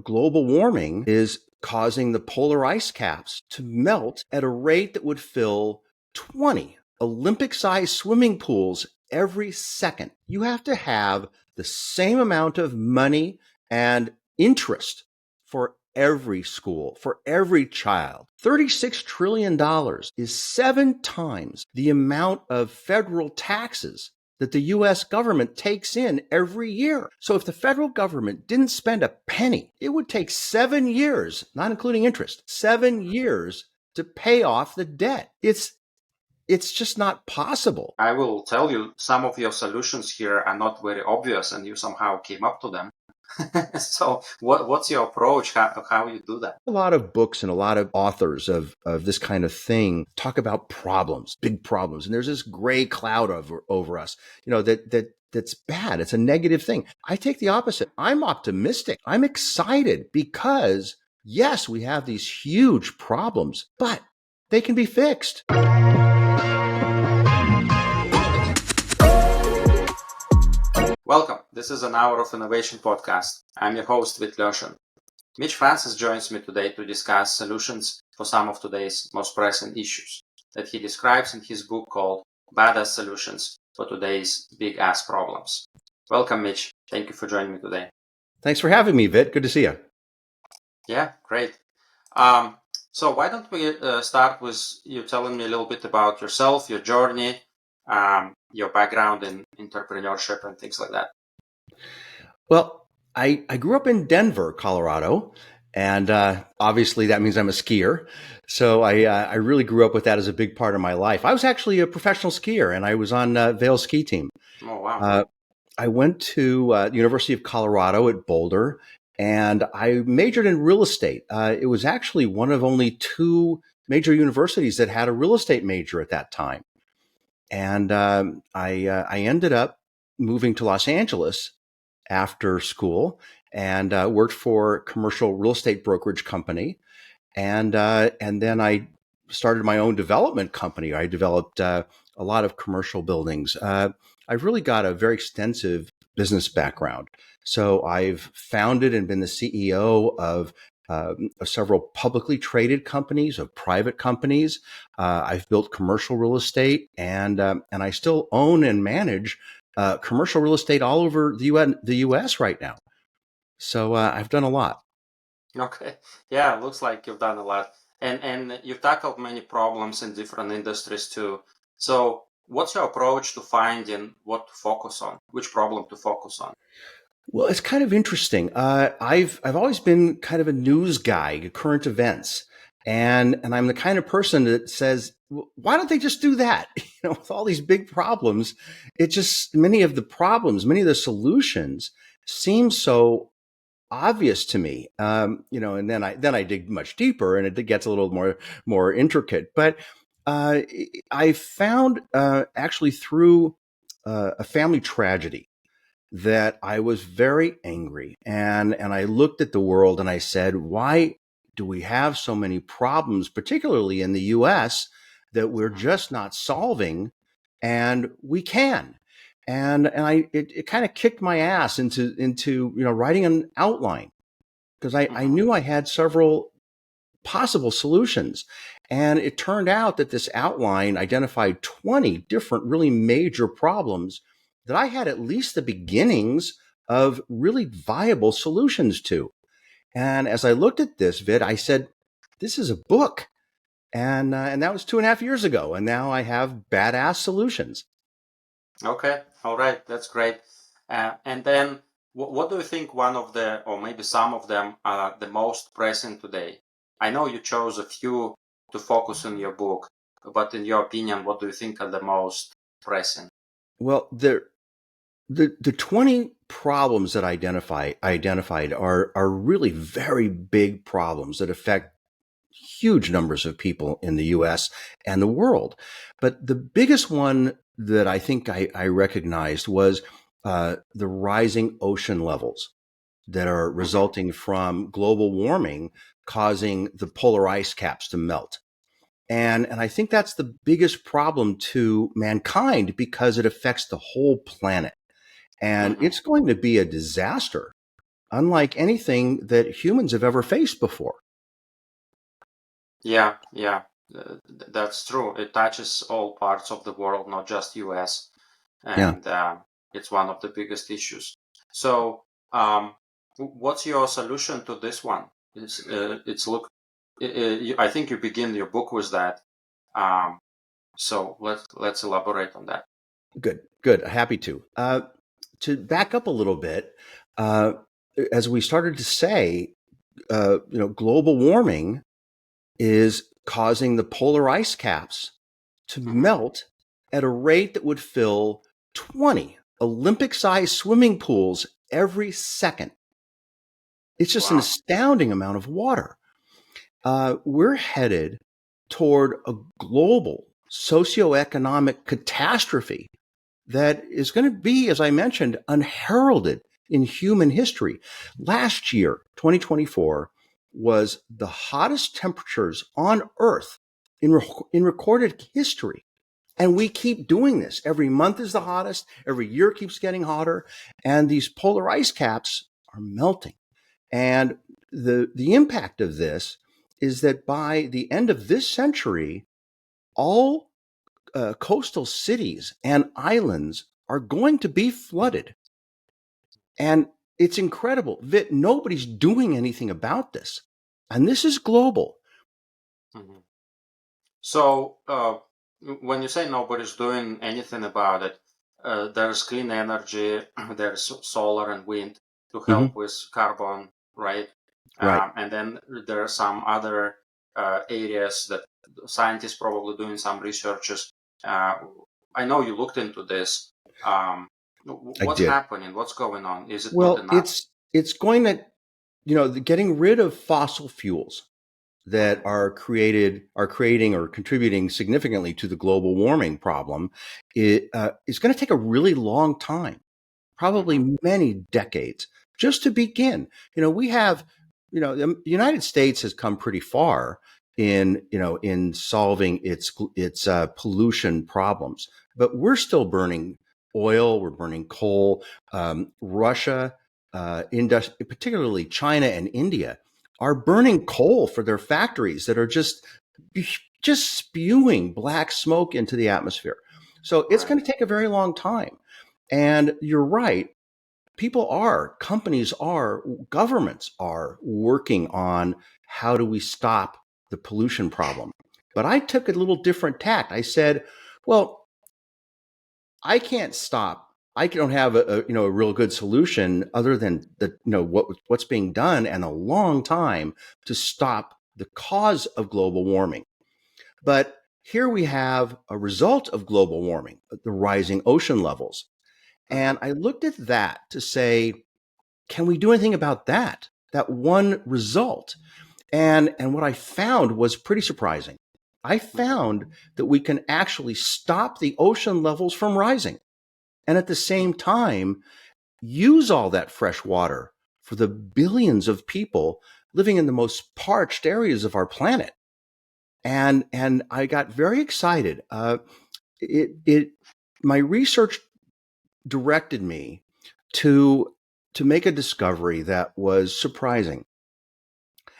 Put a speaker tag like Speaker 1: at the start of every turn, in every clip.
Speaker 1: global warming is causing the polar ice caps to melt at a rate that would fill 20 Olympic-sized swimming pools every second. You have to have the same amount of money and interest for every school, for every child. $36 trillion is 7 times the amount of federal taxes that the U.S. government takes in every year. So if the federal government didn't spend a penny, it would take 7 years, not including interest, 7 years to pay off the debt. It's just not possible.
Speaker 2: I will tell you, some of your solutions here are not very obvious, and you somehow came up to them. So what's your approach? How you do that?
Speaker 1: A lot of books and a lot of authors of this kind of thing talk about problems, big problems. And there's this gray cloud over us, that's bad. It's a negative thing. I take the opposite. I'm optimistic. I'm excited because, yes, we have these huge problems, but they can be fixed.
Speaker 2: Welcome. This is an Hour of Innovation podcast. I'm your host, Lyoshin. Mitch Francis joins me today to discuss solutions for some of today's most pressing issues that he describes in his book called Badass Solutions for Today's Big Ass Problems. Welcome, Mitch. Thank you for joining me today.
Speaker 1: Thanks for having me, Vit. Good to see you.
Speaker 2: Yeah, great. So why don't we start with you telling me a little bit about yourself, your journey, your background in entrepreneurship and things like that.
Speaker 1: Well, I grew up in Denver, Colorado, and obviously that means I'm a skier. So I really grew up with that as a big part of my life. I was actually a professional skier, and I was on Vail's ski team.
Speaker 2: Oh, wow.
Speaker 1: I went to the University of Colorado at Boulder, and I majored in real estate. It was actually one of only 2 major universities that had a real estate major at that time. And I ended up moving to Los Angeles after school and worked for a commercial real estate brokerage company. And then I started my own development company. I developed a lot of commercial buildings. I've really got a very extensive business background. So I've founded and been the CEO of several publicly traded companies, of private companies. I've built commercial real estate, and I still own and manage commercial real estate all over the U.S. right now. So I've done a lot.
Speaker 2: Okay. Yeah, looks like you've done a lot. And you've tackled many problems in different industries too. So what's your approach to finding what to focus on, which problem to focus on?
Speaker 1: Well, it's kind of interesting. I've always been kind of a news guy, current events, and I'm the kind of person that says, why don't they just do that? With all these big problems, many of the solutions seem so obvious to me. And then I dig much deeper, and it gets a little more intricate. But I found actually through a family tragedy that I was very angry, and I looked at the world and I said, why do we have so many problems, particularly in the US, that we're just not solving? And we can. And it kind of kicked my ass into writing an outline, because I knew I had several possible solutions. And it turned out that this outline identified 20 different really major problems that I had at least the beginnings of really viable solutions to. And as I looked at this, Vid, I said, this is a book. And that was 2.5 years ago. And now I have badass solutions.
Speaker 2: Okay. All right. That's great. And then what do you think one of or maybe some of them are the most pressing today? I know you chose a few to focus on your book, but in your opinion, what do you think are the most pressing?
Speaker 1: Well, the 20 problems that I identified are really very big problems that affect huge numbers of people in the US and the world. But the biggest one that I think I recognized was the rising ocean levels that are resulting from global warming, causing the polar ice caps to melt. And I think that's the biggest problem to mankind because it affects the whole planet. And it's going to be a disaster unlike anything that humans have ever faced before.
Speaker 2: Yeah, yeah, that's true. It touches all parts of the world, not just US,
Speaker 1: Yeah,
Speaker 2: and it's one of the biggest issues. So, what's your solution to this one? It's look. I think you begin your book with that. Um, so let's elaborate on that.
Speaker 1: good, good. Happy to. To back up a little bit, uh, as we started to say, global warming is causing the polar ice caps to
Speaker 2: Hmm.
Speaker 1: melt at a rate that would fill 20 Olympic-sized swimming pools every second. It's just an
Speaker 2: Wow.
Speaker 1: astounding amount of water. We're headed toward a global socioeconomic catastrophe that is going to be, as I mentioned, unheralded in human history. Last year, 2024, was the hottest temperatures on Earth in recorded history. And we keep doing this. Every month is the hottest. Every year keeps getting hotter. And these polar ice caps are melting. And the impact of this is that by the end of this century, all coastal cities and islands are going to be flooded. And it's incredible that nobody's doing anything about this. And this is global.
Speaker 2: Hmm. So, when you say nobody's doing anything about it, there's clean energy, there's solar and wind to help
Speaker 1: Mm-hmm.
Speaker 2: with carbon, right?
Speaker 1: Right.
Speaker 2: And then there are some other areas that scientists probably doing some researches. Uh, I know you looked into this. Um,
Speaker 1: I
Speaker 2: what's
Speaker 1: did.
Speaker 2: happening? What's going on? Is it not
Speaker 1: Well,
Speaker 2: enough?
Speaker 1: it's going to, getting rid of fossil fuels that
Speaker 2: Hmm.
Speaker 1: are creating or contributing significantly to the global warming problem. It's going to take a really long time,
Speaker 2: Hmm.
Speaker 1: probably many decades, just to begin. We have, the United States has come pretty far in solving its pollution problems, but we're still burning oil, we're burning coal. Russia, particularly China and India, are
Speaker 2: Hmm.
Speaker 1: burning coal for their factories that are just spewing black smoke into the atmosphere. So it's
Speaker 2: Right.
Speaker 1: going to take a very long time. And you're right. Companies are, governments are working on how do we stop the pollution problem. But I took a little different tact. I said, well, I can't stop. I don't have a real good solution other than what's being done and a long time to stop the cause of global warming. But here we have a result of global warming, the rising ocean levels.
Speaker 2: Hmm.
Speaker 1: And I looked at that to say, can we do anything about that? That one result. And what I found was pretty surprising. I
Speaker 2: Hmm.
Speaker 1: found that we can actually stop the ocean levels from rising and at the same time use all that fresh water for the billions of people living in the most parched areas of our planet. And I got very excited. It My research directed me to make a discovery that was surprising.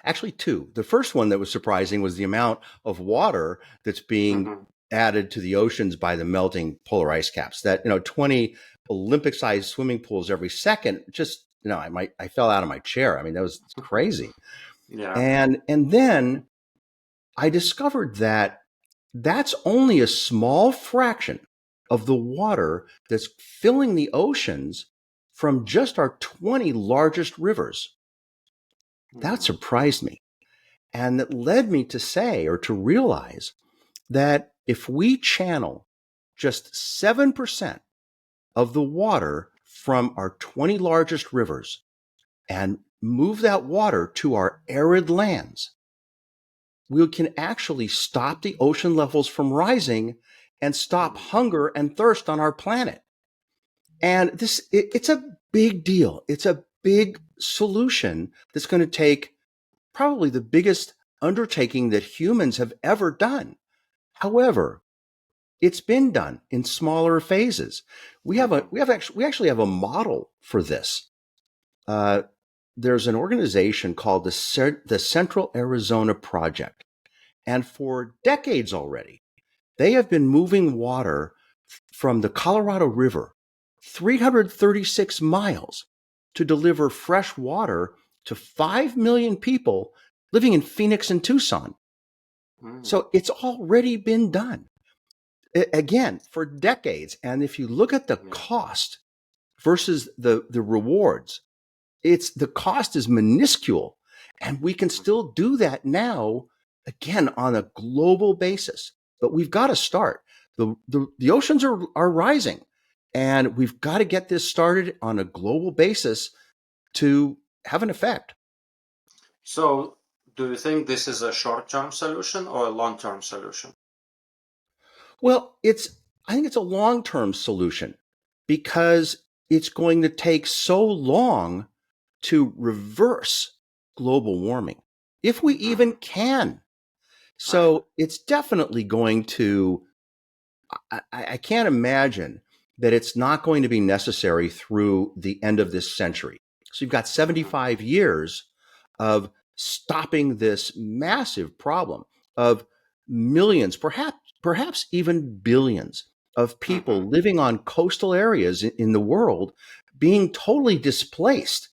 Speaker 1: Actually, two. The first one that was surprising was the amount of water that's being
Speaker 2: Hmm.
Speaker 1: added to the oceans by the melting polar ice caps. That 20 Olympic-sized swimming pools every second. Just I fell out of my chair. I mean, that was crazy.
Speaker 2: Yeah.
Speaker 1: And then I discovered that that's only a small fraction of the water that's filling the oceans from just our 20 largest rivers. That
Speaker 2: Hmm.
Speaker 1: surprised me. And that led me to say or to realize that if we channel just 7% of the water from our 20 largest rivers and move that water to our arid lands, we can actually stop the ocean levels from rising and stop
Speaker 2: Hmm.
Speaker 1: hunger and thirst on our planet. And it's a big deal. It's a big solution that's going to take probably the biggest undertaking that humans have ever done. However, it's been done in smaller phases.
Speaker 2: Hmm.
Speaker 1: We actually have a model for this. there's an organization called the Central Arizona Project. And for decades already, they have been moving water from the Colorado River 336 miles to deliver fresh water to 5 million people living in Phoenix and Tucson.
Speaker 2: Mm.
Speaker 1: So it's already been done again for decades. And if you look at the
Speaker 2: Yeah.
Speaker 1: cost versus the rewards, it's the cost is minuscule. And we can still do that now, again, on a global basis. But we've got to start. The oceans are rising, and we've got to get this started on a global basis to have an effect.
Speaker 2: So, do you think this is a short-term solution or a long-term solution?
Speaker 1: Well, I think it's a long-term solution because it's going to take so long to reverse global warming, if we even
Speaker 2: Mhm.
Speaker 1: can.
Speaker 2: Right.
Speaker 1: So it's definitely going to, I can't imagine that it's not going to be necessary through the end of this century. So you've got
Speaker 2: Mhm.
Speaker 1: 75 years of stopping this massive problem of millions, perhaps even billions of
Speaker 2: Mhm.
Speaker 1: people living on coastal areas in the world being totally displaced.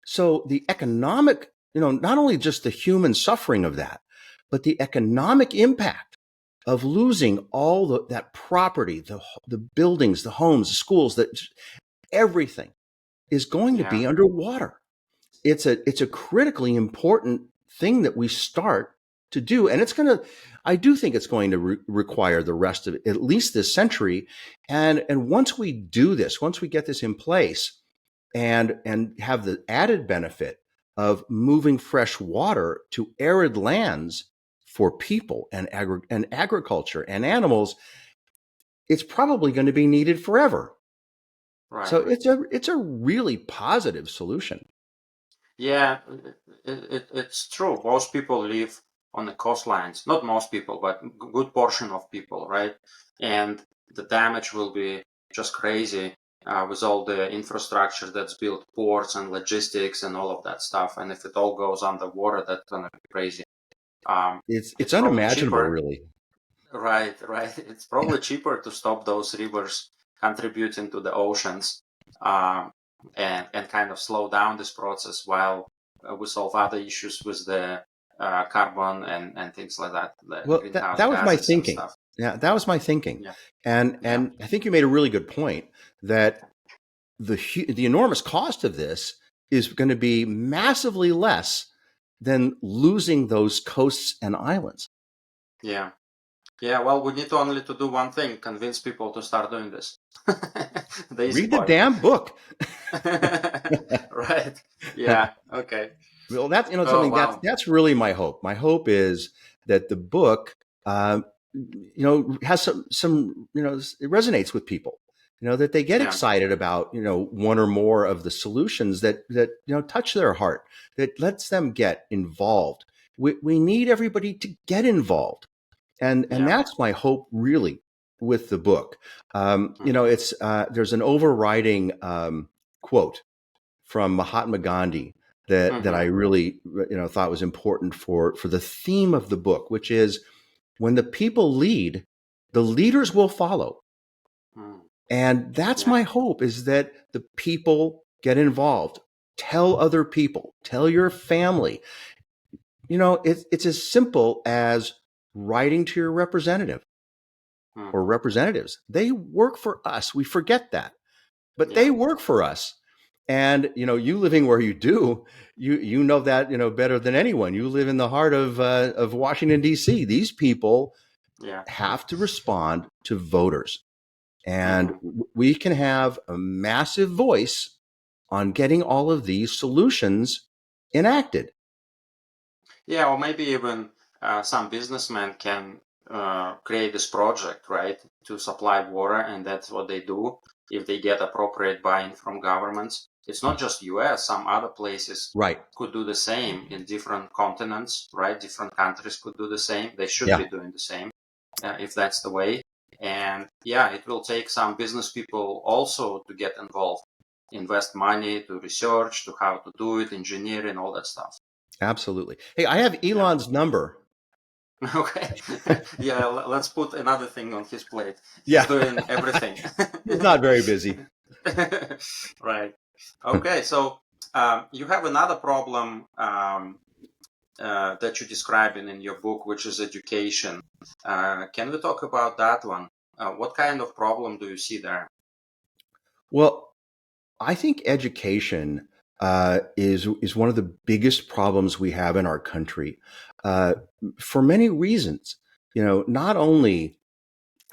Speaker 1: So the economic, not only just the human suffering of that, but the economic impact of losing all that property, the buildings, the homes, the schools, that everything is going to
Speaker 2: Yeah.
Speaker 1: be underwater. It's a critically important thing that we start to do, and I do think it's going to require the rest of at least this century. And once we do this, once we get this in place, and have the added benefit of moving fresh water to arid lands for people and agriculture and animals, it's probably going to be needed forever. So
Speaker 2: Right.
Speaker 1: it's a really positive solution.
Speaker 2: Yeah, it's true. Most people live on the coastlines. Not most people, but good portion of people, right? And the damage will be just crazy with all the infrastructure that's built, ports and logistics and all of that stuff. And if it all goes underwater, that's gonna be crazy.
Speaker 1: It's
Speaker 2: It's probably
Speaker 1: unimaginable,
Speaker 2: cheaper.
Speaker 1: really.
Speaker 2: Right, right. It's probably cheaper to stop those rivers contributing to the oceans, um, and kind of slow down this process while we solve other issues with the carbon and things like that, the
Speaker 1: Well, that
Speaker 2: greenhouse
Speaker 1: that was my
Speaker 2: gases and
Speaker 1: thinking.
Speaker 2: stuff.
Speaker 1: Yeah, that was my thinking,
Speaker 2: Yeah,
Speaker 1: and
Speaker 2: yeah,
Speaker 1: and I think you made a really good point that the enormous cost of this is going to be massively less than losing those coasts and islands.
Speaker 2: yeah, yeah. Well, we need only to do one thing: convince people to start doing this. The easy
Speaker 1: Read the
Speaker 2: part.
Speaker 1: damn book.
Speaker 2: Right. Yeah. Okay.
Speaker 1: Well, that's
Speaker 2: Oh,
Speaker 1: something
Speaker 2: wow.
Speaker 1: that's really my hope. My hope is that the book, has some it resonates with people. That they get
Speaker 2: Yeah.
Speaker 1: excited about one or more of the solutions that touch their heart, that lets them get involved. We need everybody to get involved, and
Speaker 2: Yeah.
Speaker 1: that's my hope really with the book.
Speaker 2: Hmm.
Speaker 1: It's there's an overriding quote from Mahatma Gandhi that I
Speaker 2: Hmm.
Speaker 1: really thought was important for the theme of the book, which is when the people lead, the leaders will follow.
Speaker 2: Mm.
Speaker 1: And that's
Speaker 2: Yeah.
Speaker 1: my hope, is that the people get involved. Tell other people, tell your family. It's as simple as writing to your representative or
Speaker 2: Hmm.
Speaker 1: representatives. They work for us. We forget that, but they
Speaker 2: Yeah.
Speaker 1: work for us. And you living where you do, you know that better than anyone. You live in the heart of Washington D.C. These people
Speaker 2: Yeah.
Speaker 1: have to respond to voters, and
Speaker 2: Hmm.
Speaker 1: we can have a massive voice on getting all of these solutions enacted.
Speaker 2: Yeah, or maybe even some businessmen can create this project, right, to supply water, and that's what they do if they get appropriate buy-in from governments. It's not just US, some other places
Speaker 1: Right.
Speaker 2: could do the same in different continents, right? Different countries could do the same. They should
Speaker 1: Yeah.
Speaker 2: be doing the same if that's the way. And yeah, it will take some business people also to get involved. invest money to research, to how to do it, engineering, all that stuff.
Speaker 1: Absolutely. Hey, I have
Speaker 2: Yeah.
Speaker 1: Elon's number.
Speaker 2: Okay. Yeah, let's put another thing on his plate. He's
Speaker 1: Yeah,
Speaker 2: doing everything.
Speaker 1: he's not very busy.
Speaker 2: Right. Okay, so you have another problem that you describe in your book, which is education. Can we talk about that one? What kind of problem do you see there?
Speaker 1: Well, I think education is one of the biggest problems we have in our country uh, for many reasons. You know, not only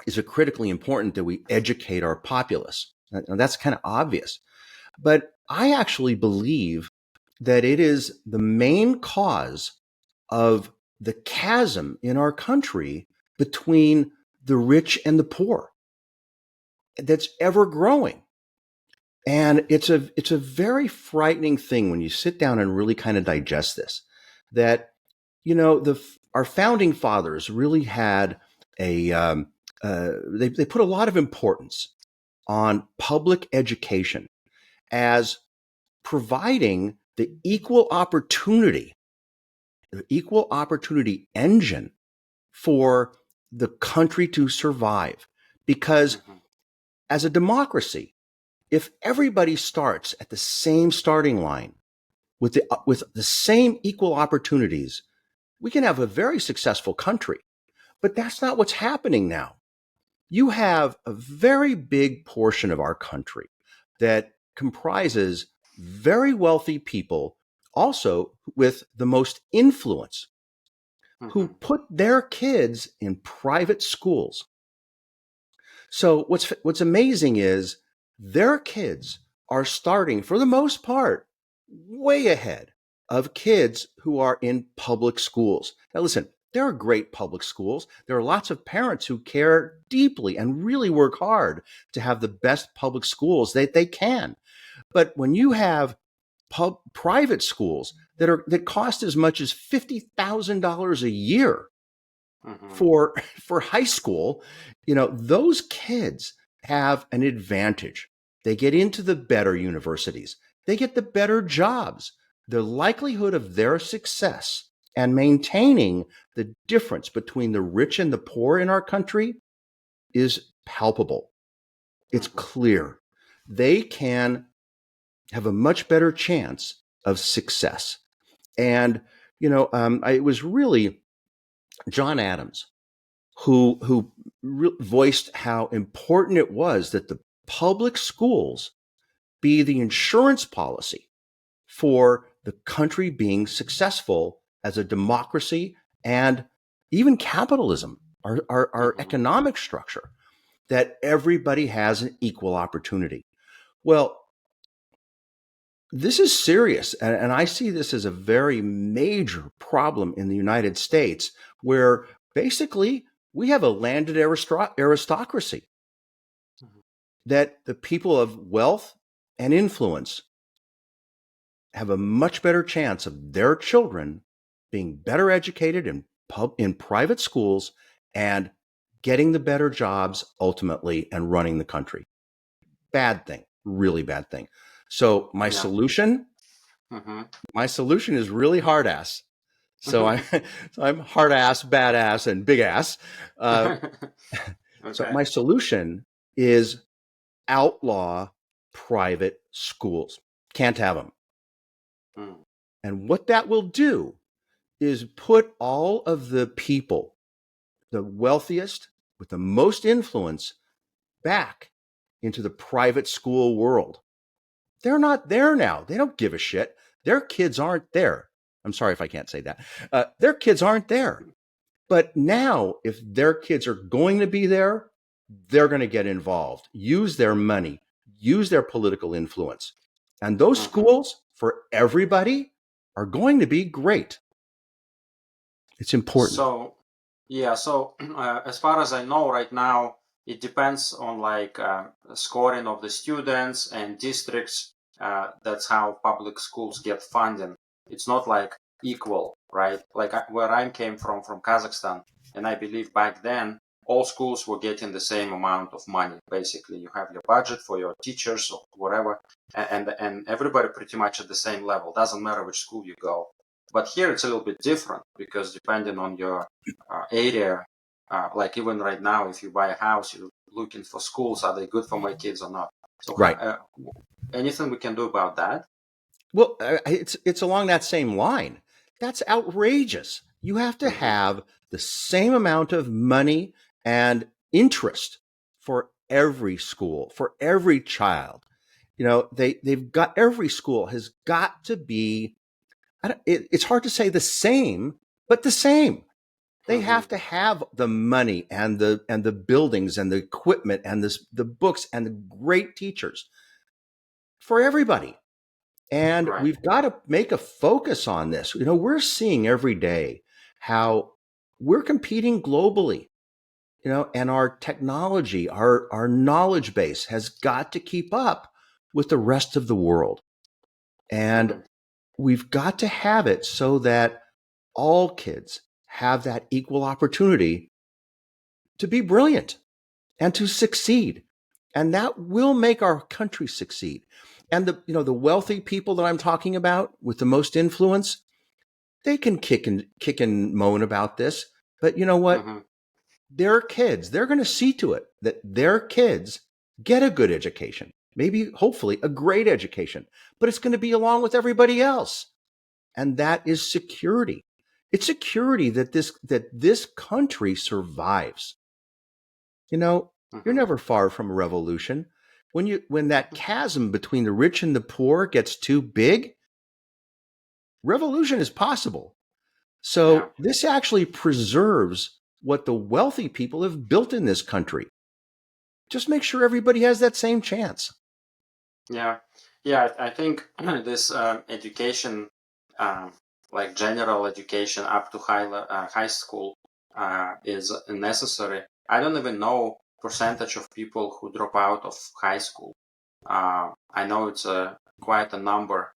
Speaker 1: is it critically important that we educate our populace, and that's kind of obvious, but I actually believe that it is the main cause of the chasm in our country between the rich and the poor that's ever growing. And it's a very frightening thing when you sit down and really kind of digest this. That you know our founding fathers really had a they put a lot of importance on public education as providing the equal opportunity engine for the country to survive. Because
Speaker 2: Mm-hmm.
Speaker 1: as a democracy, if everybody starts at the same starting line with the same equal opportunities, we can have a very successful country. But that's not what's happening now. You have a very big portion of our country that comprises very wealthy people, also with the most influence, who
Speaker 2: Mm-hmm.
Speaker 1: put their kids in private schools. So what's amazing is their kids are starting, for the most part, way ahead of kids who are in public schools. Now, listen, there are great public schools. There are lots of parents who care deeply and really work hard to have the best public schools that they can. But when you have private schools that cost as much as $50,000 a year
Speaker 2: Mm-hmm.
Speaker 1: for high school, you know, those kids have an advantage. They get into the better universities. They get the better jobs. The likelihood of their success and maintaining the difference between the rich and the poor in our country is palpable. It's
Speaker 2: Mm-hmm.
Speaker 1: clear. They can have a much better chance of success. And, you know, it was really John Adams who voiced how important it was that the public schools be the insurance policy for the country being successful as a democracy and even capitalism, our
Speaker 2: Mm-hmm.
Speaker 1: economic structure, that everybody has an equal opportunity. Well, this is serious, and I see this as a very major problem in the United States, where basically we have a landed aristocracy
Speaker 2: Mm-hmm.
Speaker 1: that the people of wealth and influence have a much better chance of their children being better educated in private schools and getting the better jobs ultimately and running the country. Bad thing, really bad thing. So
Speaker 2: Yeah. Mm-hmm.
Speaker 1: my solution is really hard ass. So I'm hard ass, badass, and big ass. Uh, so
Speaker 2: Okay.
Speaker 1: my solution is outlaw private schools. Can't have them.
Speaker 2: Mm.
Speaker 1: And what that will do is put all of the people, the wealthiest with the most influence, back into the private school world. They're not there now. They don't give a shit. Their kids aren't there. I'm sorry if I can't say that. Their kids aren't there. But now, if their kids are going to be there, they're going to get involved, use their money, use their political influence. And those
Speaker 2: Mm-hmm.
Speaker 1: schools for everybody are going to be great. It's important.
Speaker 2: So, yeah, so as far as I know right now, it depends on like scoring of the students and districts. That's how public schools get funding. It's not like equal, right? Like where I came from Kazakhstan, and I believe back then all schools were getting the same amount of money. Basically, you have your budget for your teachers or whatever, and everybody pretty much at the same level. Doesn't matter which school you go. But here it's a little bit different because depending on your area, like even right now, if you buy a house, you're looking for schools. Are they good for my kids or not? So
Speaker 1: Right.
Speaker 2: anything we can do about that?
Speaker 1: Well, it's along that same line. That's outrageous. You have to
Speaker 2: Mm-hmm.
Speaker 1: have the same amount of money and interest for every school, for every child. They've got every school has got to be. It's hard to say the same, but the same. They
Speaker 2: Mm-hmm.
Speaker 1: have to have the money and the buildings and the equipment and the books and the great teachers for everybody. And
Speaker 2: Right.
Speaker 1: we've got to make a focus on this. We're seeing every day how we're competing globally, and our technology, our knowledge base has got to keep up with the rest of the world. And
Speaker 2: Mm-hmm.
Speaker 1: we've got to have it so that all kids have that equal opportunity to be brilliant and to succeed. And that will make our country succeed. And the wealthy people that I'm talking about with the most influence, they can kick and moan about this. But you know what?
Speaker 2: Mm-hmm.
Speaker 1: Their kids, they're going to see to it that their kids get a good education, maybe hopefully a great education, but it's going to be along with everybody else. And that is security. It's security that this country survives. You know, you're
Speaker 2: Mm-hmm.
Speaker 1: never far from a revolution. When that chasm between the rich and the poor gets too big, revolution is possible.
Speaker 2: Yeah.
Speaker 1: So this actually preserves what the wealthy people have built in this country. Just make sure everybody has that same chance.
Speaker 2: Yeah, yeah. I think this education, um, like general education up to high school, is necessary. I don't even know percentage of people who drop out of high school. I know it's quite a number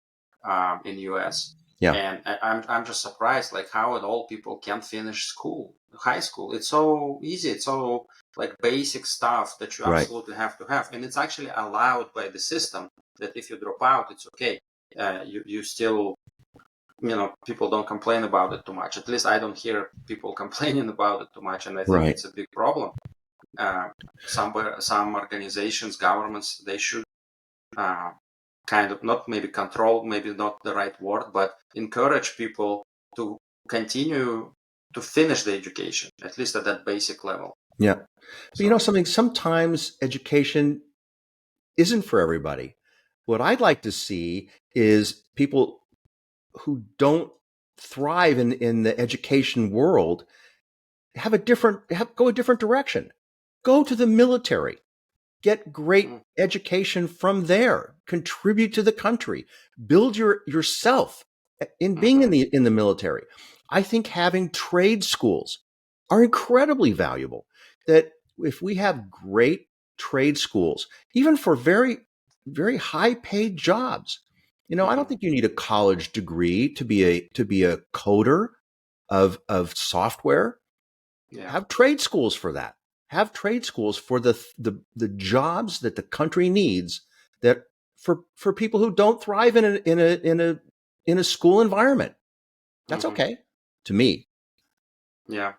Speaker 2: in US,
Speaker 1: Yeah,
Speaker 2: and I'm just surprised like how all people can finish high school. It's so easy. It's so like basic stuff that you
Speaker 1: right,
Speaker 2: absolutely have to have, and it's actually allowed by the system that if you drop out, it's okay. You still, people don't complain about it too much. At least I don't hear people complaining about it too much, and I think
Speaker 1: right.
Speaker 2: it's a big problem. Uh, some organizations, governments, they should uh, kind of not maybe control, maybe not the right word, but encourage people to continue to finish the education, at least at that basic level.
Speaker 1: Yeah. But
Speaker 2: So,
Speaker 1: something, sometimes education isn't for everybody. What I'd like to see is people who don't thrive in the education world go a different direction. Go to the military. Get great
Speaker 2: mm,
Speaker 1: education from there. Contribute to the country. Build yourself in being
Speaker 2: mhm,
Speaker 1: in the military. I think having trade schools are incredibly valuable. That if we have great trade schools, even for very very high paid jobs, I don't
Speaker 2: mhm,
Speaker 1: think you need a college degree to be a coder of software.
Speaker 2: yeah.
Speaker 1: Have trade schools for that. Have trade schools for the jobs that the country needs, that for people who don't thrive in a school environment. That's
Speaker 2: Mhm,
Speaker 1: okay to me.
Speaker 2: yeah.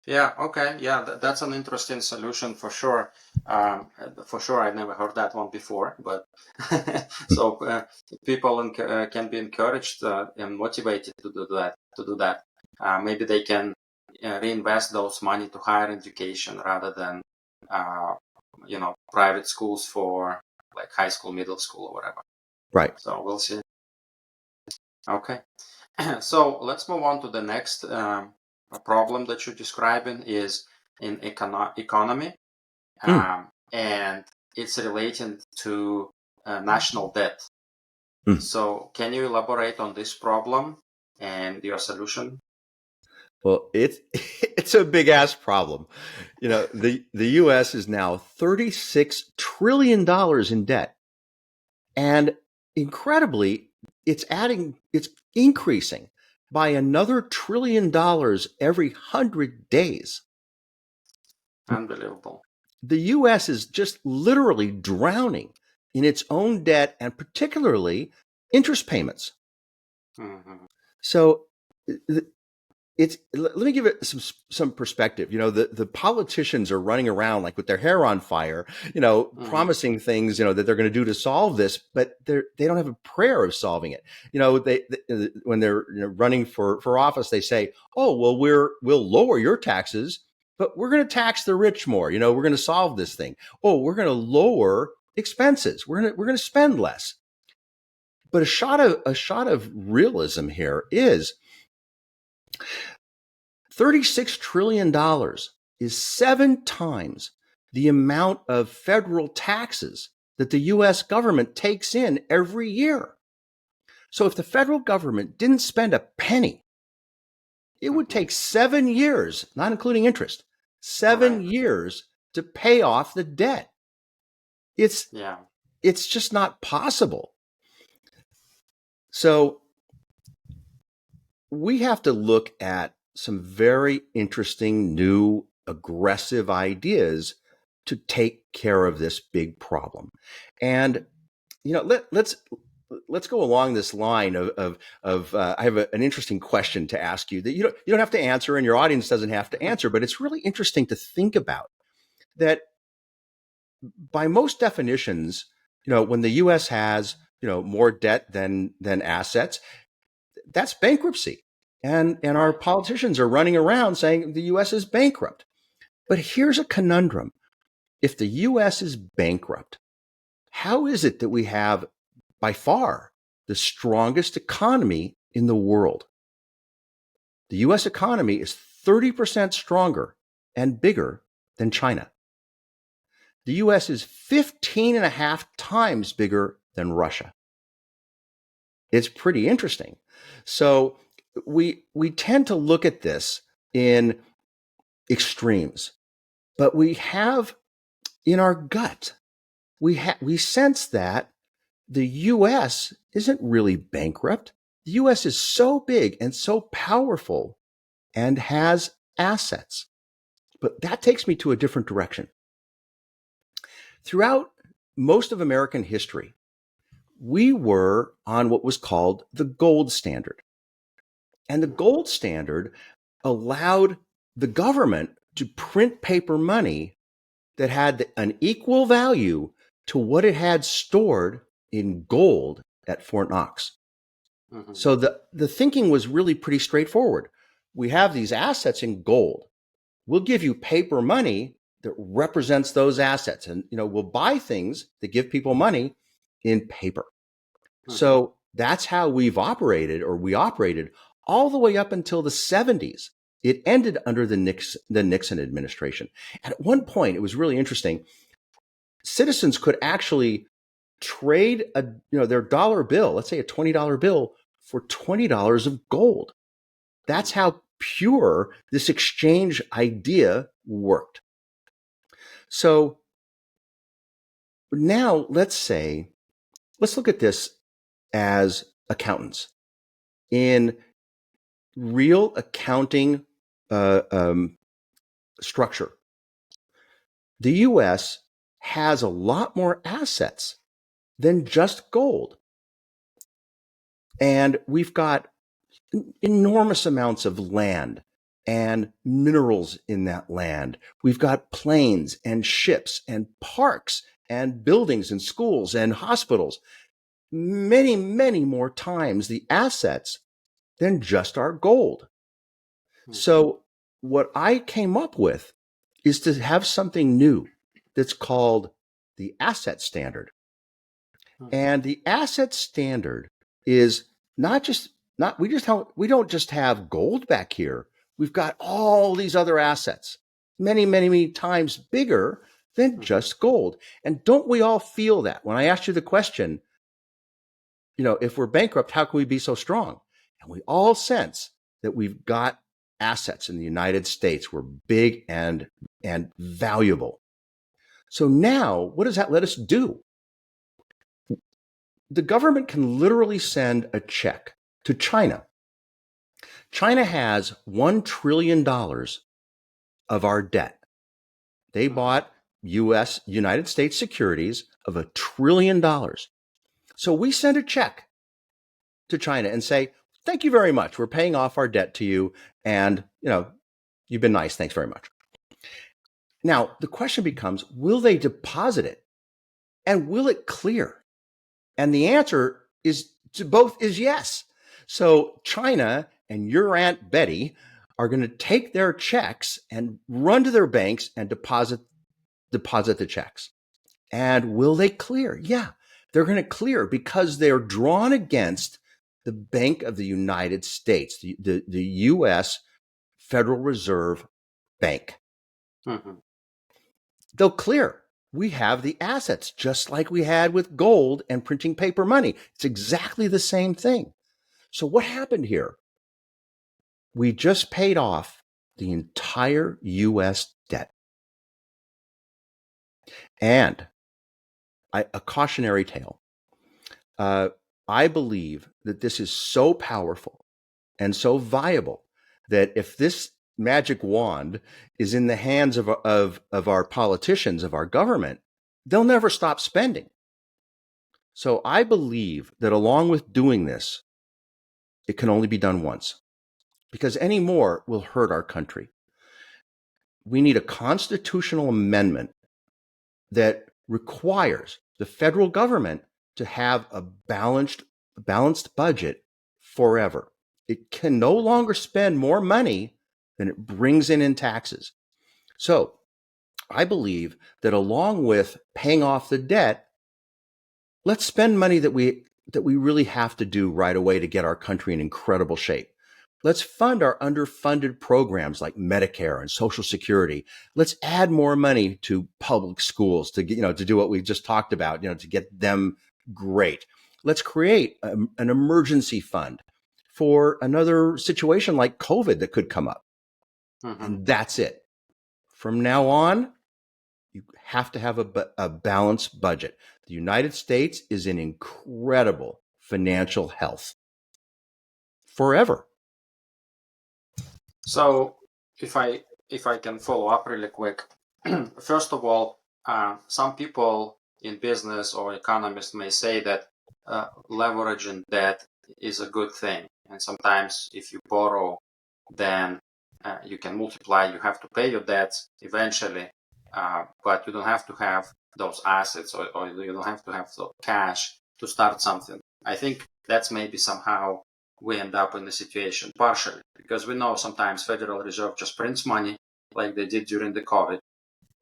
Speaker 2: Yeah, okay. Yeah, that's an interesting solution for sure. For sure, I never heard that one before, but so people can be encouraged and motivated to do that. Maybe they can reinvest those money to higher education rather than uh, private schools for like high school, middle school, or whatever.
Speaker 1: Right.
Speaker 2: So we'll see. Okay. So let's move on to the next problem that you're describing is in economy,
Speaker 1: Mm,
Speaker 2: and it's related to national debt.
Speaker 1: mm.
Speaker 2: So can you elaborate on this problem and your solution?
Speaker 1: Well, it's it's a big ass problem. The U.S. is now $36 trillion in debt, and incredibly, it's increasing by another $1 trillion every 100 days.
Speaker 2: Unbelievable.
Speaker 1: The US is just literally drowning in its own debt and particularly interest payments.
Speaker 2: Mm-hmm.
Speaker 1: So let me give it some perspective. The politicians are running around like with their hair on fire,
Speaker 2: Mm-hmm.
Speaker 1: promising things, that they're going to do to solve this, but they don't have a prayer of solving it. They when they're running for office, they say, "Oh, well, we'll lower your taxes, but we're going to tax the rich more. We're going to solve this thing. Oh, we're going to lower expenses. We're going to spend less." But a shot of realism here is $36 trillion is 7 times the amount of federal taxes that the US government takes in every year. So if the federal government didn't spend a penny, it would
Speaker 2: Mm-hmm.
Speaker 1: take 7 years, not including interest,
Speaker 2: Right.
Speaker 1: 7 years to pay off the debt. It's
Speaker 2: Yeah.
Speaker 1: it's just not possible. So we have to look at some very interesting, new, aggressive ideas to take care of this big problem. And let's go along this line of I have an interesting question to ask you that you don't have to answer, and your audience doesn't have to answer, but it's really interesting to think about that. By most definitions, when the U.S. has more debt than assets, that's bankruptcy. And our
Speaker 2: Right.
Speaker 1: politicians are running around saying the US is bankrupt. But here's a conundrum. If the US is bankrupt, how is it that we have by far the strongest economy in the world? The US economy is 30% stronger and bigger than China. The US is 15 and a half times bigger than Russia. It's pretty interesting. So we tend to look at this in extremes, but we have in our gut, we sense that the US isn't really bankrupt. The US is so big and so powerful and has assets. But that takes me to a different direction. Throughout most of American history, we were on what was called the gold standard. And the
Speaker 2: Mm-hmm.
Speaker 1: gold standard allowed the government to print paper money that had an equal value to what it had stored in gold at Fort Knox.
Speaker 2: Mm-hmm.
Speaker 1: So the thinking was really pretty straightforward. We have these assets in gold. We'll give you paper money that represents those assets. And we'll buy things that give people money in paper.
Speaker 2: Mm-hmm.
Speaker 1: So that's how we operated all the way up until the 70s. It ended under the Nixon administration. And at one point, it was really interesting. Citizens could actually trade their dollar bill, let's say a $20 bill, for $20 of gold. That's
Speaker 2: Mm-hmm.
Speaker 1: how pure this exchange idea worked. So now let's look at this as accountants. In real accounting uh, um, structure, the US has a lot more assets than just gold. And we've got enormous amounts of land and minerals in that land. We've got planes and ships and parks and buildings and schools and hospitals. Many, many more times the assets than just our gold.
Speaker 2: Mm-hmm.
Speaker 1: So, what I came up with is to have something new that's called the asset standard.
Speaker 2: Mm-hmm.
Speaker 1: And the asset standard is not just not we don't just have gold back here. We've got all these other assets, many, many, many times bigger than
Speaker 2: Mm-hmm.
Speaker 1: just gold. And don't we all feel that? When I asked you the question, if we're bankrupt, how can we be so strong? And we all sense that we've got assets in the United States. We're big and valuable. So now, what does that let us do? The government can literally send a check to China. China has $1 trillion of our debt. They bought United States securities of $1 trillion. So we send a check to China and say, thank you very much. We're paying off our debt to you. And, you've been nice. Thanks very much. Now, the question becomes, will they deposit it? And will it clear? And the answer is to both is yes. So China and your Aunt Betty are going to take their checks and run to their banks and deposit the checks. And will they clear? Yeah, they're going to clear because they're drawn against the Bank of the United States, the U.S. Federal Reserve Bank.
Speaker 2: Mm-hmm.
Speaker 1: They'll clear. We have the assets, just like we had with gold and printing paper money. It's exactly the same thing. So what happened here? We just paid off the entire U.S. debt. And a cautionary tale. I believe that this is so powerful and so viable that if this magic wand is in the hands of our politicians, of our government, they'll never stop spending. So I believe that along with doing this, it can only be done once, because any more will hurt our country. We need a constitutional amendment that requires the federal government to have a balanced budget forever. It can no longer spend more money than it brings in taxes. So I believe that along with paying off the debt, let's spend money that we really have to do right away to get our country in incredible shape. Let's fund our underfunded programs like Medicare and Social Security. Let's add more money to public schools to do what we just talked about, to get them great. Let's create an emergency fund for another situation like COVID that could come up. Mm-hmm. And that's it. From now on, you have to have a balanced budget. The United States is in incredible financial health forever.
Speaker 2: So if I can follow up really quick, first of all, some people in business or economists may say that leveraging debt is a good thing. And sometimes if you borrow, then you can multiply, you have to pay your debts eventually, but you don't have to have those assets or you don't have to have the cash to start something. I think that's maybe somehow we end up in the situation partially because we know sometimes Federal Reserve just prints money like they did during the COVID,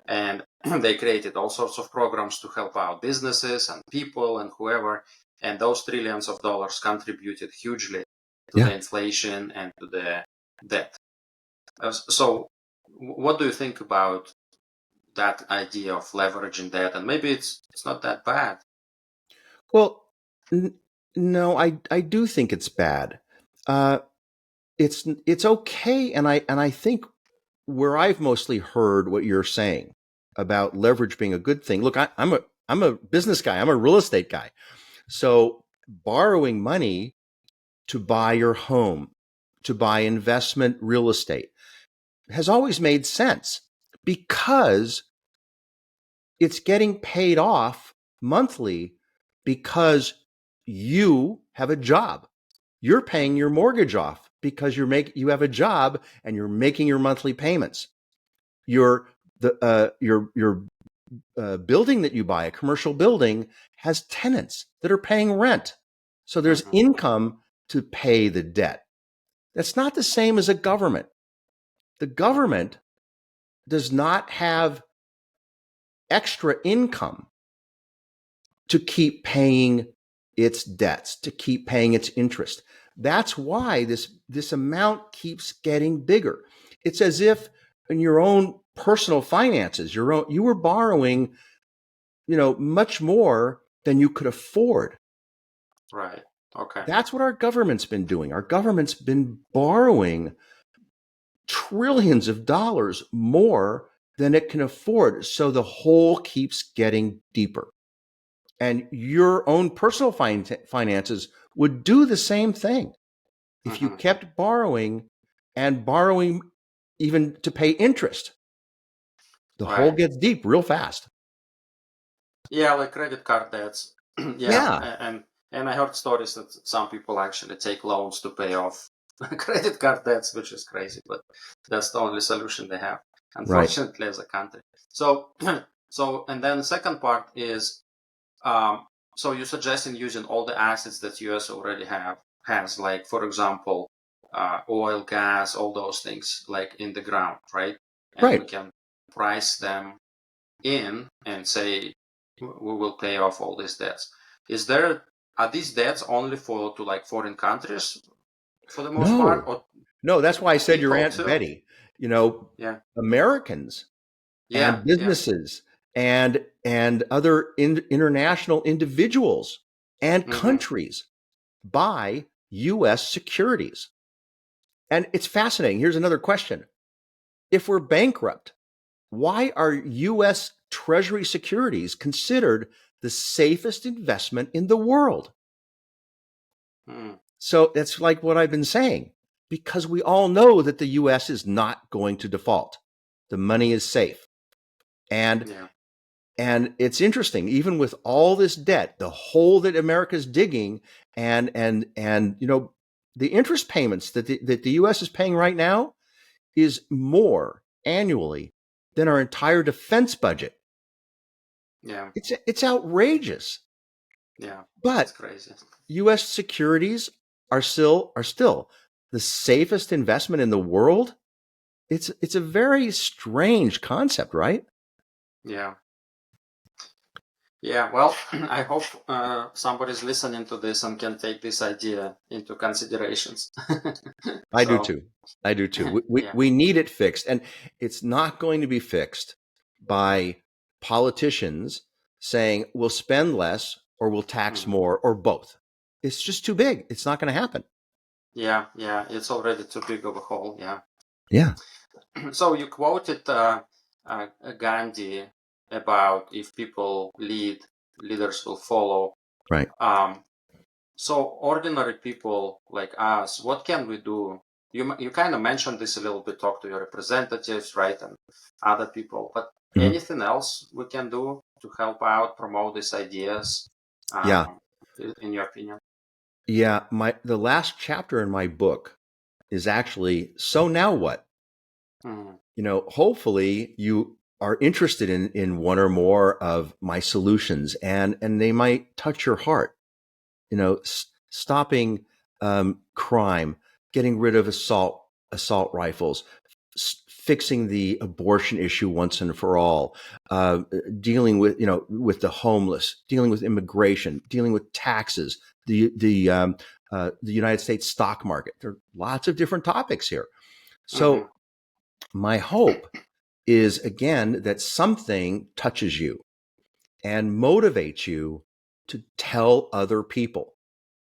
Speaker 2: and they created all sorts of programs to help out businesses and people and whoever, and those trillions of dollars contributed hugely to the inflation and to the debt. So what do you think about that idea of leveraging debt? And maybe it's not that bad.
Speaker 1: Well, no, I do think it's bad. It's okay, and I think where I've mostly heard what you're saying about leverage being a good thing. Look, I'm a business guy. I'm a real estate guy. So borrowing money to buy your home, to buy investment real estate has always made sense because it's getting paid off monthly because you have a job. You're paying your mortgage off because you have a job and you're making your monthly payments. Your building that you buy, a commercial building, has tenants that are paying rent. So there's income to pay the debt. That's not the same as a government. The government does not have extra income to keep paying its debts, to keep paying its interest. That's why this amount keeps getting bigger. It's as if in your own personal finances, you were borrowing, much more than you could afford.
Speaker 2: Right. Okay.
Speaker 1: That's what our government's been doing. Our government's been borrowing trillions of dollars more than it can afford. So the hole keeps getting deeper. And your own personal finances would do the same thing. If you kept borrowing and borrowing even to pay interest, the hole
Speaker 2: Right.
Speaker 1: gets deep real fast.
Speaker 2: Yeah, like credit card debts. Yeah,
Speaker 1: Yeah,
Speaker 2: and I heard stories that some people actually take loans to pay off credit card debts, which is crazy, but that's the only solution they have,
Speaker 1: right,
Speaker 2: unfortunately, as a country. So, so, and then the second part is, um, so you're suggesting using all the assets that US already has, like for example, oil, gas, all those things, like in the ground, right? And we
Speaker 1: right.
Speaker 2: can price them in and say we will pay off all these debts. Are these debts only for to like foreign countries for the most part,
Speaker 1: No,
Speaker 2: or
Speaker 1: no, that's why I
Speaker 2: to
Speaker 1: said your
Speaker 2: people
Speaker 1: Aunt
Speaker 2: too?
Speaker 1: Betty. You know,
Speaker 2: Yeah,
Speaker 1: Americans
Speaker 2: yeah,
Speaker 1: and
Speaker 2: yeah.
Speaker 1: businesses and other international individuals and
Speaker 2: Mm-hmm.
Speaker 1: countries buy U.S. securities. And it's fascinating. Here's another question. If we're bankrupt, why are U.S. Treasury securities considered the safest investment in the world?
Speaker 2: Mm,
Speaker 1: So that's like what I've been saying, because we all know that the U.S. is not going to default. The money is safe. And
Speaker 2: yeah,
Speaker 1: and it's interesting, even with all this debt, the hole that America's digging, and the interest payments that the U.S. is paying right now is more annually than our entire defense budget.
Speaker 2: yeah,
Speaker 1: It's outrageous.
Speaker 2: yeah. It's
Speaker 1: But
Speaker 2: crazy.
Speaker 1: U.S. securities are still the safest investment in the world. It's a very strange concept, right?
Speaker 2: Yeah. Yeah, well, I hope somebody's listening to this and can take this idea into considerations.
Speaker 1: I do
Speaker 2: So,
Speaker 1: too. I do too. We
Speaker 2: yeah.
Speaker 1: we need it fixed, and it's not going to be fixed by politicians saying we'll spend less or we'll tax
Speaker 2: Mhm.
Speaker 1: more or both. It's just too big. It's not going to happen.
Speaker 2: Yeah, yeah, it's already too big of a hole. Yeah.
Speaker 1: Yeah.
Speaker 2: So you quoted Gandhi about if people lead, leaders will follow.
Speaker 1: Right.
Speaker 2: Um, so ordinary people like us, what can we do? You kind of mentioned this a little bit, talk to your representatives, right, and other people. But
Speaker 1: Mhm.
Speaker 2: anything else we can do to help out, promote these ideas,
Speaker 1: Yeah.
Speaker 2: um, in your opinion?
Speaker 1: Yeah. The last chapter in my book is actually, so now what?
Speaker 2: Mhm.
Speaker 1: Hopefully you are interested in one or more of my solutions, and they might touch your heart. Stopping crime, getting rid of assault rifles, fixing the abortion issue once and for all, dealing with the homeless, dealing with immigration, dealing with taxes, the United States stock market. There are lots of different topics here.
Speaker 2: Mhm.
Speaker 1: So my hope is, again, that something touches you and motivates you to tell other people.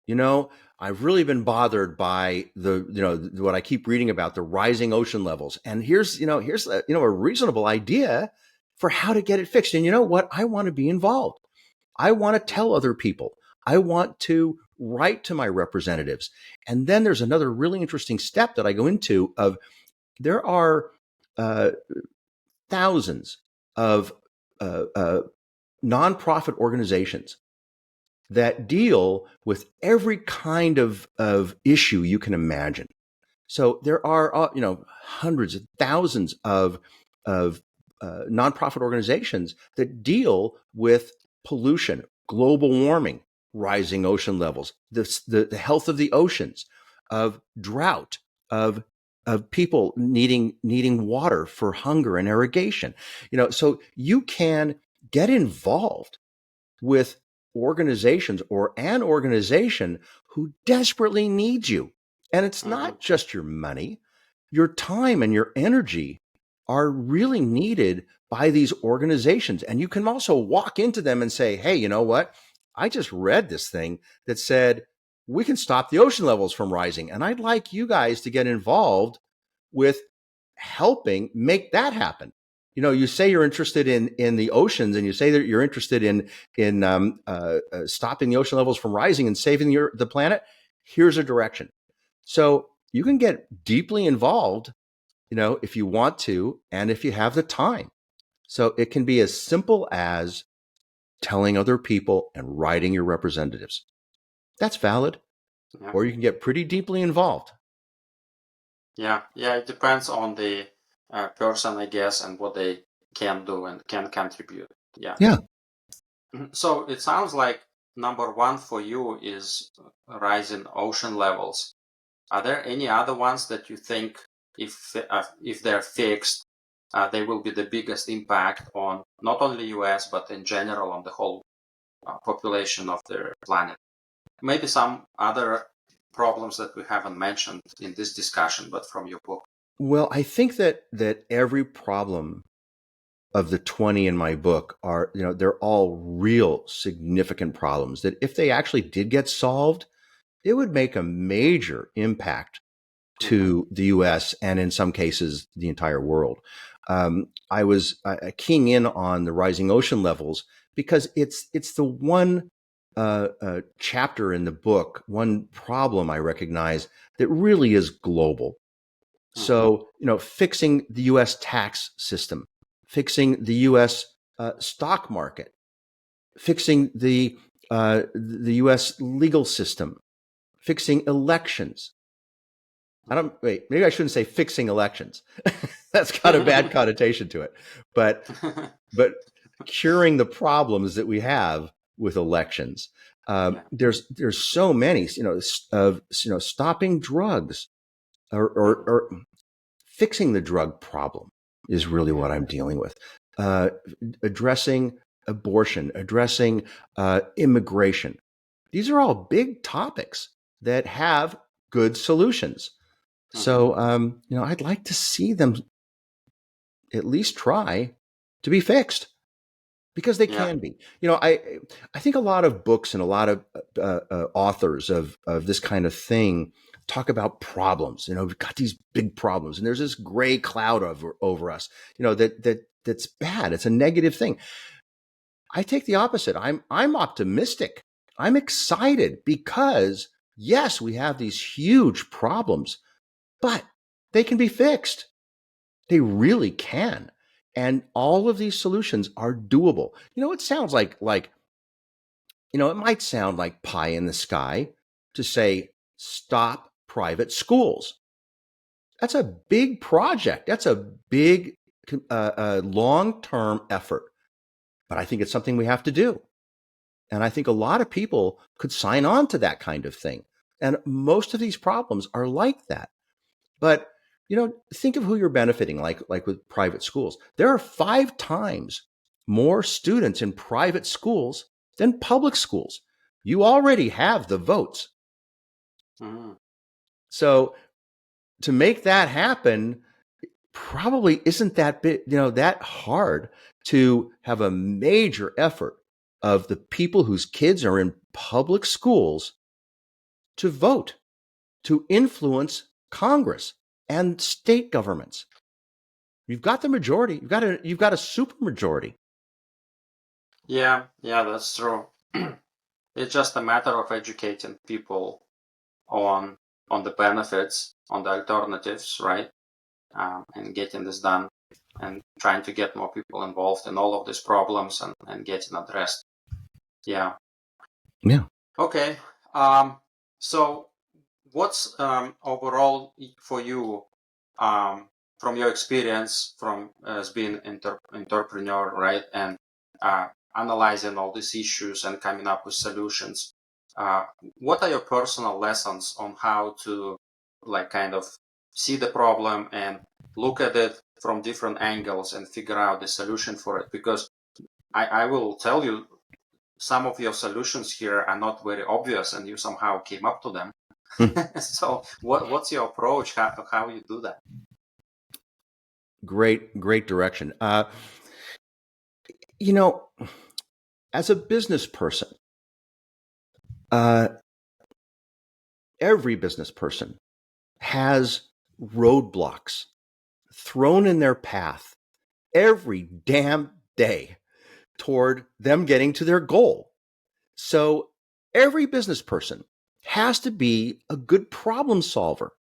Speaker 1: you know, I've really been bothered by what I keep reading about, the rising ocean levels. And here's a reasonable idea for how to get it fixed. And you know what? I want to be involved. I want to
Speaker 2: Mhm.
Speaker 1: tell other people. I want to write to my representatives. And then there's another really interesting step that I go into of there are uh, thousands of uh, uh, nonprofit organizations that deal with every kind of issue you can imagine. So there are, hundreds of thousands of nonprofit organizations that deal with pollution, global warming, rising ocean levels, the health of the oceans, of drought, of of people needing water for hunger and irrigation. So you can get involved with organizations or an organization who desperately needs you. And it's
Speaker 2: Mhm.
Speaker 1: not just your money, your time and your energy are really needed by these organizations. And you can also walk into them and say, hey, you know what? I just read this thing that said we can stop the ocean levels from rising. And I'd like you guys to get involved with helping make that happen. You say you're interested in the oceans, and you say that you're interested in stopping the ocean levels from rising and saving the planet. Here's a direction. So you can get deeply involved, if you want to, and if you have the time. So it can be as simple as telling other people and writing your representatives. That's valid.
Speaker 2: Yeah.
Speaker 1: Or you can get pretty deeply involved.
Speaker 2: Yeah. It depends on the person, I guess, and what they can do and can contribute. Yeah.
Speaker 1: Yeah.
Speaker 2: So it sounds like number one for you is rising ocean levels. Are there any other ones that you think, if they're fixed, they will be the biggest impact on not only US but in general on the whole population of the planet? Maybe some other problems that we haven't mentioned in this discussion, but from your book.
Speaker 1: Well, I think that every problem of the 20 in my book are, they're all real significant problems that if they actually did get solved, it would make a major impact
Speaker 2: Mm-hmm.
Speaker 1: to the US and in some cases the entire world. I was keying in on the rising ocean levels because it's the one chapter in the book, one problem I recognize that really is global.
Speaker 2: Mm-hmm.
Speaker 1: So, fixing the US tax system, fixing the US stock market, fixing the US legal system, fixing elections. Maybe I shouldn't say fixing elections. That's got a bad connotation to it. But curing the problems that we have with elections.
Speaker 2: Yeah.
Speaker 1: There's so many, of stopping drugs
Speaker 2: Mm-hmm.
Speaker 1: or fixing the drug problem is really
Speaker 2: Yeah.
Speaker 1: what I'm dealing with. Uh, Addressing abortion, addressing immigration. These are all big topics that have good solutions.
Speaker 2: Mm-hmm.
Speaker 1: So, I'd like to see them at least try to be fixed because they
Speaker 2: Yeah.
Speaker 1: can be. I think a lot of books and a lot of authors of this kind of thing talk about problems. We've got these big problems, and there's this gray cloud over us. That's bad. It's a negative thing. I take the opposite. I'm optimistic. I'm excited because yes, we have these huge problems, but they can be fixed. They really can. And all of these solutions are doable. It sounds like it might sound like pie in the sky to say stop private schools. That's a big project. That's a big long-term effort. But I think it's something we have to do. And I think a lot of people could sign on to that kind of thing. And most of these problems are like that. But think of who you're benefiting, like with private schools. There are 5 times more students in private schools than public schools. You already have the votes.
Speaker 2: Mm-hmm.
Speaker 1: So to make that happen probably isn't that big, that hard to have a major effort of the people whose kids are in public schools to vote, to influence Congress and state governments. You've got the majority. You've got a super majority.
Speaker 2: Yeah, that's true. It's just a matter of educating people on the benefits, on the alternatives, right? And getting this done and trying to get more people involved in all of these problems and getting addressed. Yeah.
Speaker 1: Yeah.
Speaker 2: Okay. So what's overall for you from your experience from as being entrepreneur, right? And analyzing all these issues and coming up with solutions. Uh, what are your personal lessons on how to like kind of see the problem and look at it from different angles and figure out the solution for it? Because I will tell you, some of your solutions here are not very obvious and you somehow came up to them. So what's your approach? How you do that?
Speaker 1: Great direction. You know, as a business person, uh, every business person has roadblocks thrown in their path every damn day toward them getting to their goal. So every business person has to be a good problem solver.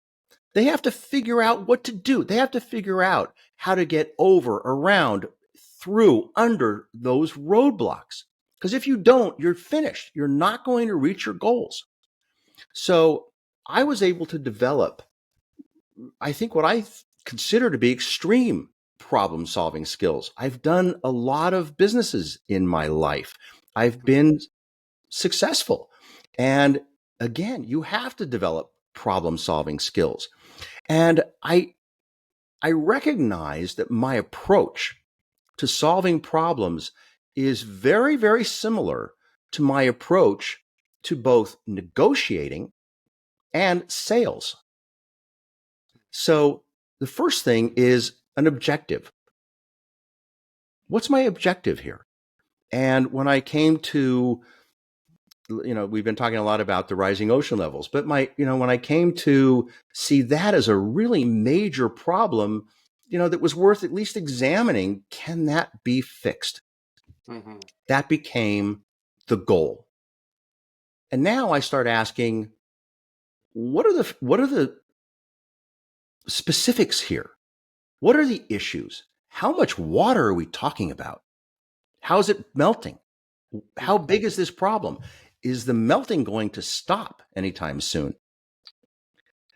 Speaker 1: They have to figure out what to do. They have to figure out how to get over, around, through under those roadblocks. Because if you don't, you're finished. You're not going to reach your goals. So I was able to develop, I think, what I consider to be extreme problem solving skills. I've done a lot of businesses in my life. I've been successful. And again, you have to develop problem solving skills. And I recognize that my approach to solving problems is very, very similar to my approach to both negotiating and sales. So the first thing is an objective. What's my objective here? And when I came to, we've been talking a lot about the rising ocean levels, but when I came to see that as a really major problem, that was worth at least examining, can that be fixed?
Speaker 2: Mm-hmm.
Speaker 1: That became the goal. And now I start asking, what are the specifics here? What are the issues? How much water are we talking about? How is it melting? How big is this problem? Is the melting going to stop anytime soon?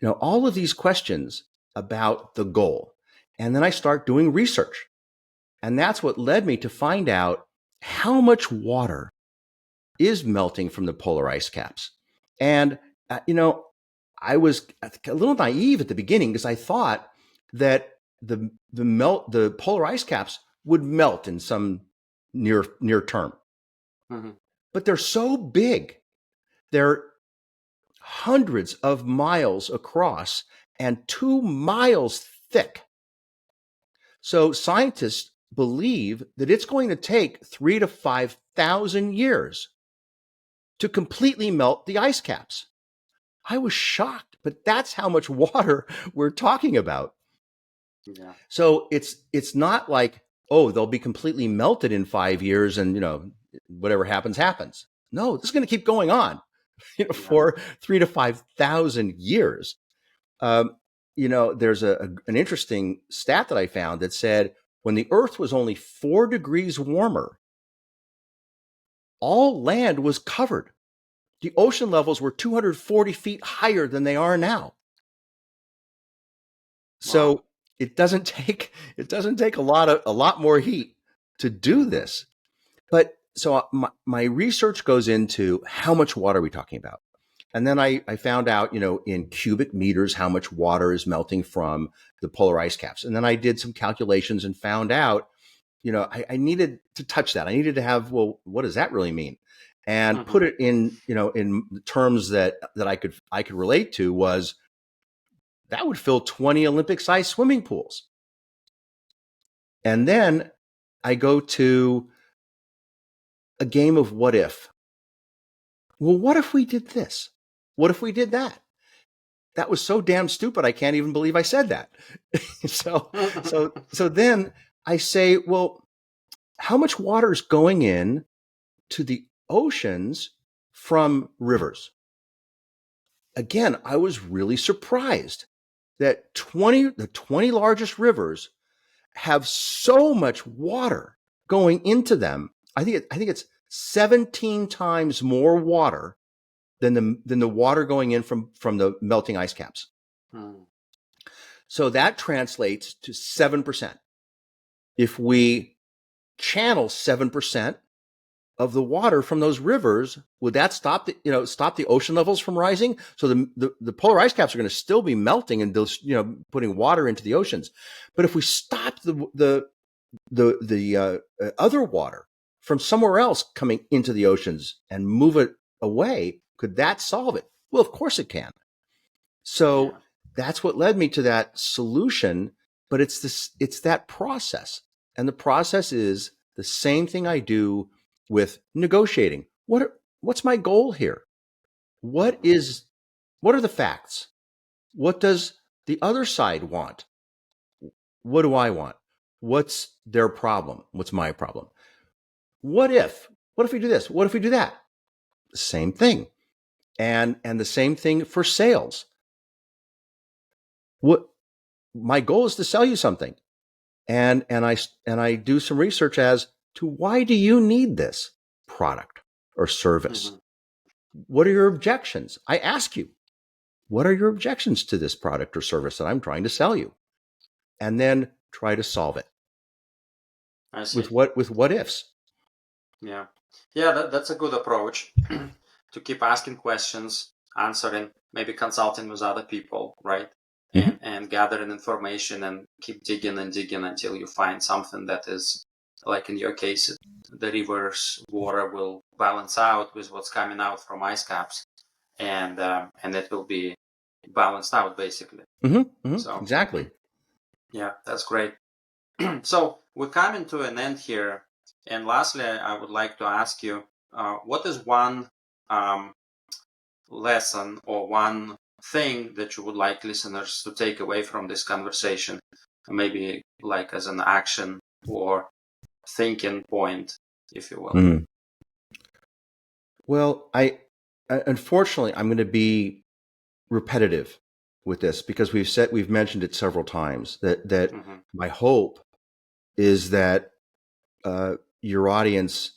Speaker 1: All of these questions about the goal. And then I start doing research. And that's what led me to find out how much water is melting from the polar ice caps. And, I was a little naive at the beginning because I thought that the polar ice caps would melt in some near term.
Speaker 2: Mm-hmm.
Speaker 1: But they're so big. They're hundreds of miles across and 2 miles thick. So scientists believe that it's going to take 3,000 to 5,000 years to completely melt the ice caps. I was shocked, but that's how much water we're talking about.
Speaker 2: Yeah.
Speaker 1: So it's not like, oh, they'll be completely melted in 5 years and, whatever happens, happens. No, this is going to keep going on for 3,000 to 5,000 years. There's an interesting stat that I found that said when the Earth was only 4 degrees warmer, all land was covered. The ocean levels were 240 feet higher than they are now. So
Speaker 2: Wow.
Speaker 1: it doesn't take a lot more heat to do this. But so my research goes into how much water are we talking about? And then I found out, in cubic meters, how much water is melting from the polar ice caps. And then I did some calculations and found out, I needed to touch that. I needed to have, well, what does that really mean? And put it in, in terms that I could relate to. Was that would fill 20 Olympic-sized swimming pools. And then I go to a game of what if. Well, what if we did this? What if we did that? That was so damn stupid. I can't even believe I said that. so then I say, well, how much water is going in to the oceans from rivers? Again, I was really surprised that the 20 largest rivers have so much water going into them. I think it's 17 times more water than the water going in from the melting ice caps. So that translates to 7%. If we channel 7% of the water from those rivers, would that stop the ocean levels from rising? So the polar ice caps are going to still be melting and those, putting water into the oceans. But if we stop the other water from somewhere else coming into the oceans and move it away, could that solve it? Well, of course it can. So that's what led me to that solution. But it's that process, and the process is the same thing I do with negotiating. What's my goal here? What are the facts? What does the other side want? What do I want? What's their problem? What's my problem? What if we do this? What if we do that? Same thing. And the same thing for sales. What my goal is to sell you something. and I do some research as to why do you need this product or service?
Speaker 2: Mm-hmm.
Speaker 1: What are your objections? I ask you, what are your objections to this product or service that I'm trying to sell you? And then try to solve it
Speaker 2: I see.
Speaker 1: with what ifs.
Speaker 2: Yeah. Yeah, that's a good approach to keep asking questions, answering, maybe consulting with other people, right?
Speaker 1: Mm-hmm.
Speaker 2: And gathering information and keep digging and digging until you find something that is, like in your case, the river's water will balance out with what's coming out from ice caps, and it will be balanced out basically.
Speaker 1: Mm-hmm. Mm-hmm.
Speaker 2: So
Speaker 1: Exactly.
Speaker 2: yeah, that's great. So we're coming to an end here. And lastly, I would like to ask you, what is one um, lesson or one thing that you would like listeners to take away from this conversation? Maybe like as an action or thinking point, if you will.
Speaker 1: Mm. Well, I unfortunately I'm going to be repetitive with this because we've mentioned it several times that
Speaker 2: Mm-hmm.
Speaker 1: my hope is that your audience,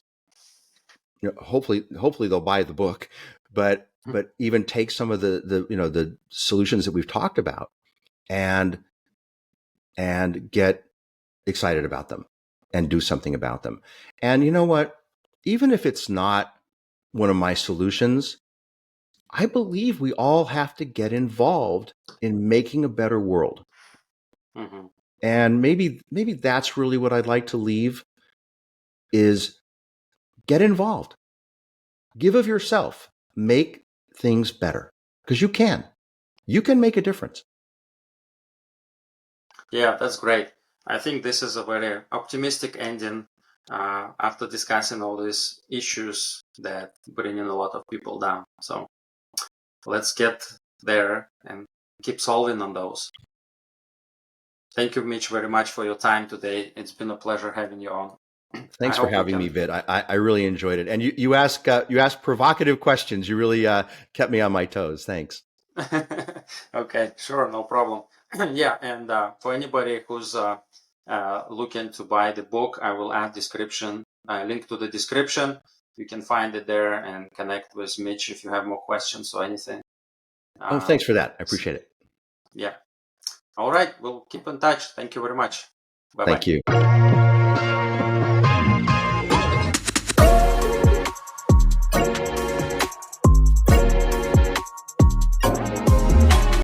Speaker 1: hopefully they'll buy the book, but even take some of the solutions that we've talked about and get excited about them and do something about them. And you know what? Even if it's not one of my solutions, I believe we all have to get involved in making a better world.
Speaker 2: Mm-hmm.
Speaker 1: And maybe that's really what I'd like to leave is get involved. Give of yourself. Make things better because you can. You can make a difference.
Speaker 2: Yeah, that's great. I think this is a very optimistic ending after discussing all these issues that bring in a lot of people down. So let's get there and keep solving on those. Thank you, Mitch, very much for your time today. It's been a pleasure having you on. I
Speaker 1: Thanks for
Speaker 2: hope we
Speaker 1: having me,
Speaker 2: can.
Speaker 1: Vid. I really enjoyed it. And you ask provocative questions. You really kept me on my toes. Thanks.
Speaker 2: Okay, sure, no problem. Yeah, and for anybody who's looking to buy the book, I will add link to the description. You can find it there and connect with Mitch if you have more questions or anything.
Speaker 1: Oh,
Speaker 2: Uh,
Speaker 1: thanks for that. I appreciate it.
Speaker 2: yeah. All right, we'll keep in touch. Thank you very much. Bye
Speaker 1: Thank
Speaker 2: bye.
Speaker 1: you.